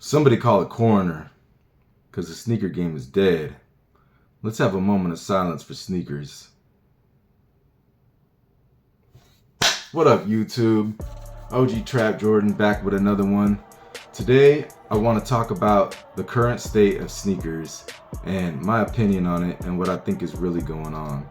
Somebody call a coroner, because the sneaker game is dead. Let's have a moment of silence for sneakers. What up, YouTube? OG Trap Jordan back with another one. Today, I want to talk about the current state of sneakers and my opinion on it and what I think is really going on.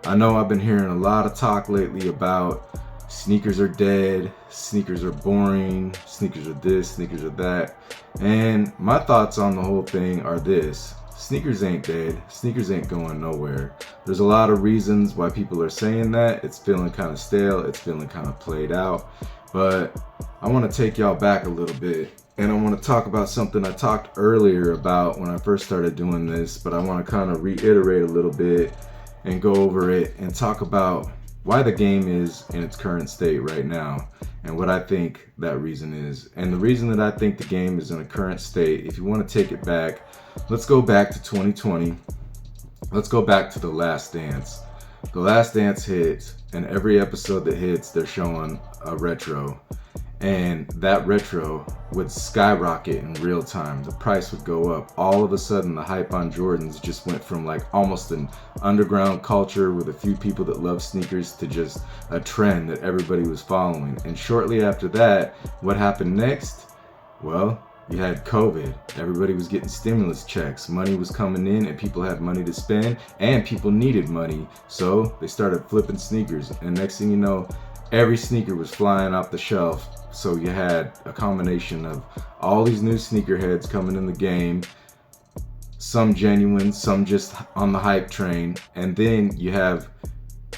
I know I've been hearing a lot of talk lately about sneakers are dead, sneakers are boring, sneakers are this, sneakers are that. And my thoughts on the whole thing are this: sneakers ain't dead, sneakers ain't going nowhere. There's a lot of reasons why people are saying that. It's feeling kind of stale, it's feeling kind of played out. But I want to take y'all back a little bit, and I want to talk about something I talked earlier about when I first started doing this, but I want to kind of reiterate a little bit and go over it and talk about why the game is in its current state right now and what I think that reason is. And the reason that I think the game is in a current state, if you want to take it back, let's go back to 2020. Let's go back to The Last Dance. The Last Dance hits, and every episode that hits, they're showing a retro. And that retro would skyrocket in real time. The price would go up. All of a sudden, the hype on Jordans just went from like almost an underground culture with a few people that love sneakers to just a trend that everybody was following. And shortly after that, what happened next? Well, you had COVID. Everybody was getting stimulus checks. Money was coming in and people had money to spend and people needed money. So they started flipping sneakers. And next thing you know, every sneaker was flying off the shelf. So you had a combination of all these new sneakerheads coming in the game, some genuine, some just on the hype train, and then you have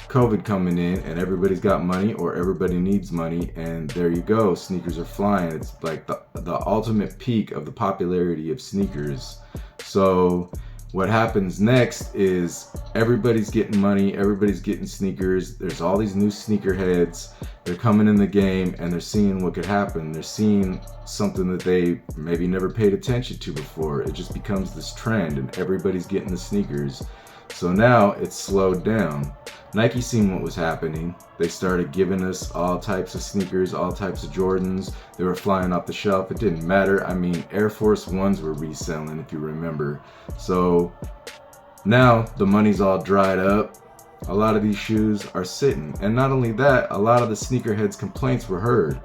COVID coming in and everybody's got money or everybody needs money, and there you go, sneakers are flying. It's like the ultimate peak of the popularity of sneakers. So what happens next is everybody's getting money, everybody's getting sneakers, there's all these new sneakerheads, they're coming in the game and they're seeing what could happen. They're seeing something that they maybe never paid attention to before. It just becomes this trend and everybody's getting the sneakers. So now it's slowed down. Nike seen what was happening. They started giving us all types of sneakers, all types of Jordans. They were flying off the shelf. It didn't matter. I mean, Air Force Ones were reselling, if you remember. So now the money's all dried up. A lot of these shoes are sitting. And not only that, a lot of the sneakerheads' complaints were heard.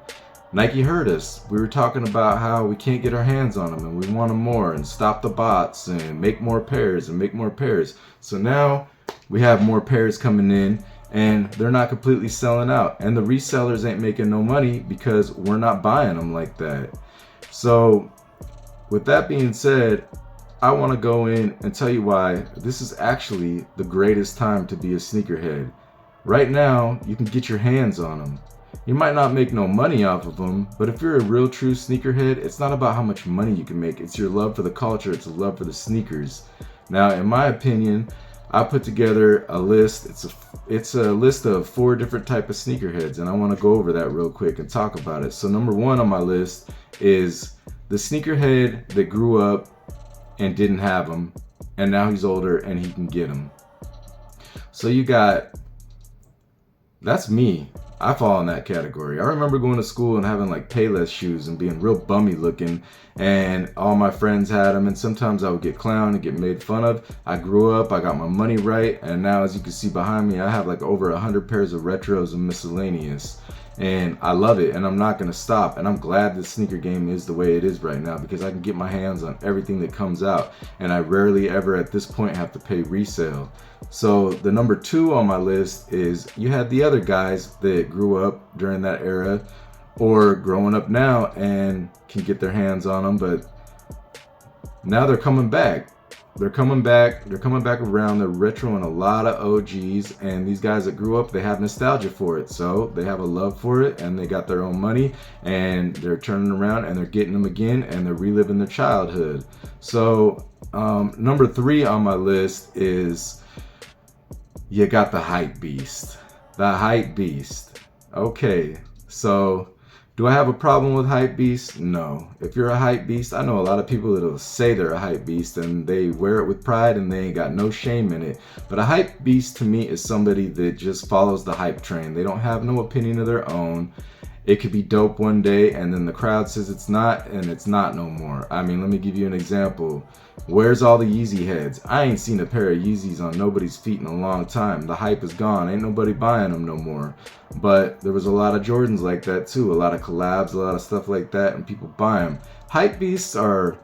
Nike heard us. We were talking about how we can't get our hands on them and we want them more, and stop the bots and make more pairs and make more pairs. So now we have more pairs coming in and they're not completely selling out, and the resellers ain't making no money because we're not buying them like that. So with that being said, I want to go in and tell you why this is actually the greatest time to be a sneakerhead. Right now, you can get your hands on them. You might not make no money off of them, but if you're a real true sneakerhead, it's not about how much money you can make. It's your love for the culture. It's a love for the sneakers. Now, in my opinion, I put together a list. It's a list of 4 different type of sneakerheads, and I want to go over that real quick and talk about it. So number 1 on my list is the sneakerhead that grew up and didn't have them, and now he's older and he can get them. So you got, that's me. I fall in that category. I remember going to school and having like Payless shoes and being real bummy looking, and all my friends had them, and sometimes I would get clowned and get made fun of. I grew up, I got my money right, and now as you can see behind me, I have like over 100 pairs of retros and miscellaneous. And I love it, and I'm not going to stop. And I'm glad the sneaker game is the way it is right now because I can get my hands on everything that comes out, and I rarely ever at this point have to pay resale. So the number 2 on my list is you had the other guys that grew up during that era or growing up now and can get their hands on them, but now they're coming back. They're coming back around. They're retroing a lot of OGs, and these guys that grew up, they have nostalgia for it. So they have a love for it, and they got their own money, and they're turning around and they're getting them again, and they're reliving their childhood. So number 3 on my list is you got the hype beast. The hype beast. Okay, so do I have a problem with hype beasts? No. If you're a hype beast, I know a lot of people that'll say they're a hype beast and they wear it with pride and they ain't got no shame in it. But a hype beast to me is somebody that just follows the hype train. They don't have no opinion of their own, it could be dope one day and then the crowd says it's not, and it's not no more. I mean, let me give you an example. Where's all the Yeezy heads? I ain't seen a pair of Yeezys on nobody's feet in a long time. The hype is gone. Ain't nobody buying them no more. But there was a lot of Jordans like that too. A lot of collabs, a lot of stuff like that, and people buy them. Hype beasts are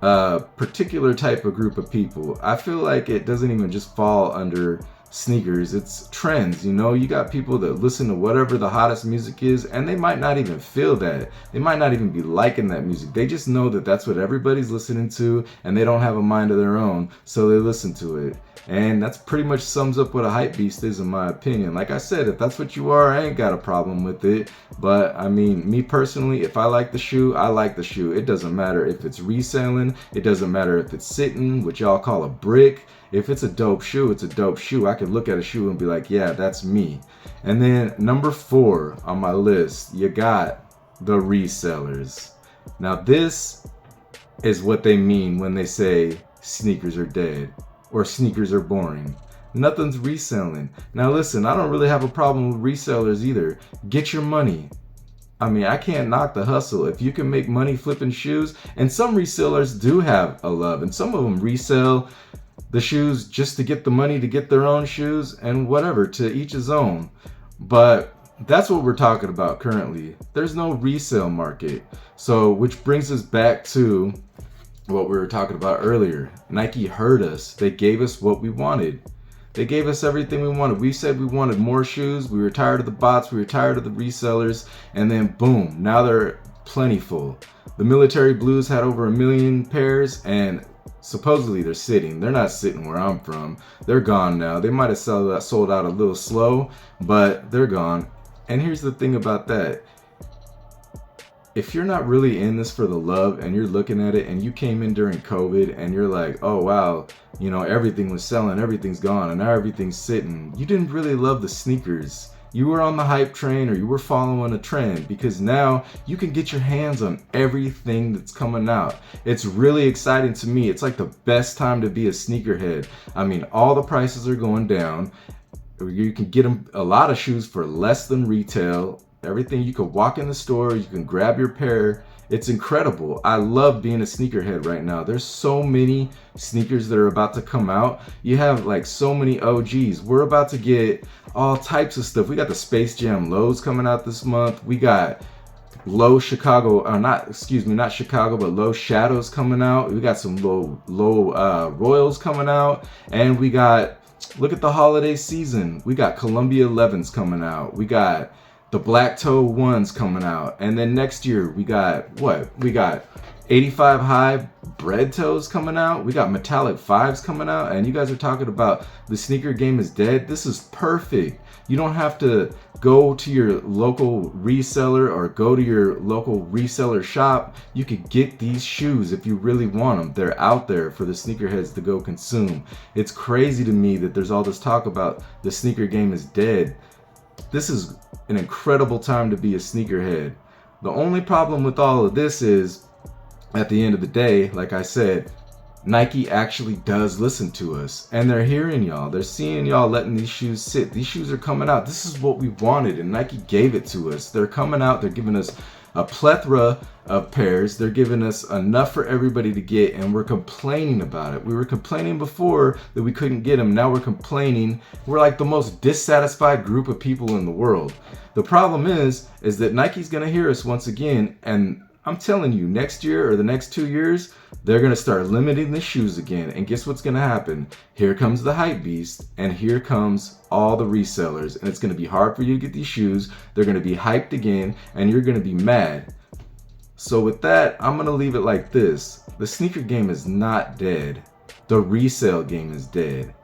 a particular type of group of people. I feel like it doesn't even just fall under sneakers, it's trends. You know, you got people that listen to whatever the hottest music is, and they might not even feel that, they might not even be liking that music, they just know that that's what everybody's listening to, and they don't have a mind of their own, so they listen to it. And that's pretty much sums up what a hype beast is, in my opinion. Like I said, if that's what you are, I ain't got a problem with it. But I mean, me personally, if I like the shoe, I like the shoe. It doesn't matter if it's reselling, it doesn't matter if it's sitting, which y'all call a brick. If it's a dope shoe, it's a dope shoe. I can look at a shoe and be like, yeah, that's me. And then number 4 on my list, you got the resellers. Now this is what they mean when they say sneakers are dead or sneakers are boring. Nothing's reselling. Now listen, I don't really have a problem with resellers either. Get your money. I mean, I can't knock the hustle. If you can make money flipping shoes, and some resellers do have a love, and some of them resell the shoes just to get the money to get their own shoes, and whatever, to each his own. But that's what we're talking about currently. There's no resale market. So, which brings us back to what we were talking about earlier. Nike heard us. They gave us what we wanted. They gave us everything we wanted. We said we wanted more shoes. We were tired of the bots. We were tired of the resellers. And then boom, now they're plentiful. The Military Blues had over 1 million pairs, and supposedly they're sitting. They're not sitting where I'm from. They're gone now. They might have sold out a little slow, but they're gone. And here's the thing about that. If you're not really in this for the love, and you're looking at it and you came in during COVID and you're like, oh wow, you know, everything was selling, everything's gone, and now everything's sitting. You didn't really love the sneakers. You were on the hype train, or you were following a trend, because now you can get your hands on everything that's coming out. It's really exciting to me. It's like the best time to be a sneakerhead. I mean, all the prices are going down. You can get them, a lot of shoes for less than retail. Everything, you can walk in the store, you can grab your pair. It's incredible. I love being a sneakerhead right now. There's so many sneakers that are about to come out. You have like so many OGs. We're about to get all types of stuff. We got the Space Jam lows coming out this month. We got low Chicago, or not Chicago, but low Shadows coming out. We got some low Royals coming out. And we got, look at the holiday season. We got Columbia 11s coming out. We got the Black Toe 1s coming out. And then next year we got what? We got 85 high bread toes coming out. We got metallic 5s coming out. And you guys are talking about the sneaker game is dead. This is perfect. You don't have to go to your local reseller or go to your local reseller shop. You could get these shoes if you really want them. They're out there for the sneakerheads to go consume. It's crazy to me that there's all this talk about the sneaker game is dead. This is an incredible time to be a sneakerhead. The only problem with all of this is, at the end of the day, like I said, Nike actually does listen to us, and they're hearing y'all. They're seeing y'all letting these shoes sit. These shoes are coming out. This is what we wanted, and Nike gave it to us. They're coming out. They're giving us a plethora of pairs. They're giving us enough for everybody to get, and we're complaining about it. We were complaining before that we couldn't get them. Now we're complaining. We're like the most dissatisfied group of people in the world. The problem is that Nike's gonna hear us once again, and I'm telling you, next year or the next 2 years, they're gonna start limiting the shoes again. And guess what's gonna happen? Here comes the hype beast, and here comes all the resellers, and it's gonna be hard for you to get these shoes. They're gonna be hyped again, and you're gonna be mad. So with that, I'm gonna leave it like this. The sneaker game is not dead. The resale game is dead.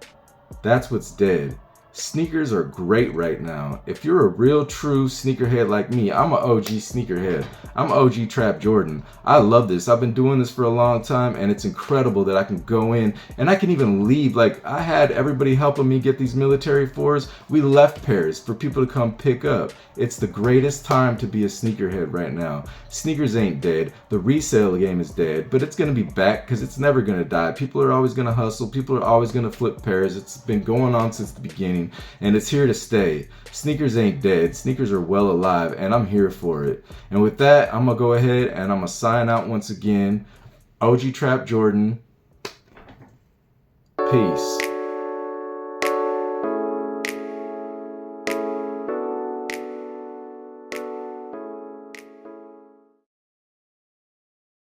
That's what's dead. Sneakers are great right now. If you're a real true sneakerhead like me, I'm an OG sneakerhead. I'm OG Trap Jordan. I love this. I've been doing this for a long time, and it's incredible that I can go in and I can even leave. Like, I had everybody helping me get these Military 4s. We left pairs for people to come pick up. It's the greatest time to be a sneakerhead right now. Sneakers ain't dead. The resale game is dead, but it's gonna be back because it's never gonna die. People are always gonna hustle. People are always gonna flip pairs. It's been going on since the beginning. thing, and it's here to stay. Sneakers ain't dead. Sneakers are well alive, and I'm here for it. And with that, I'm gonna go ahead and I'm gonna sign out once again. OG Trap Jordan. Peace.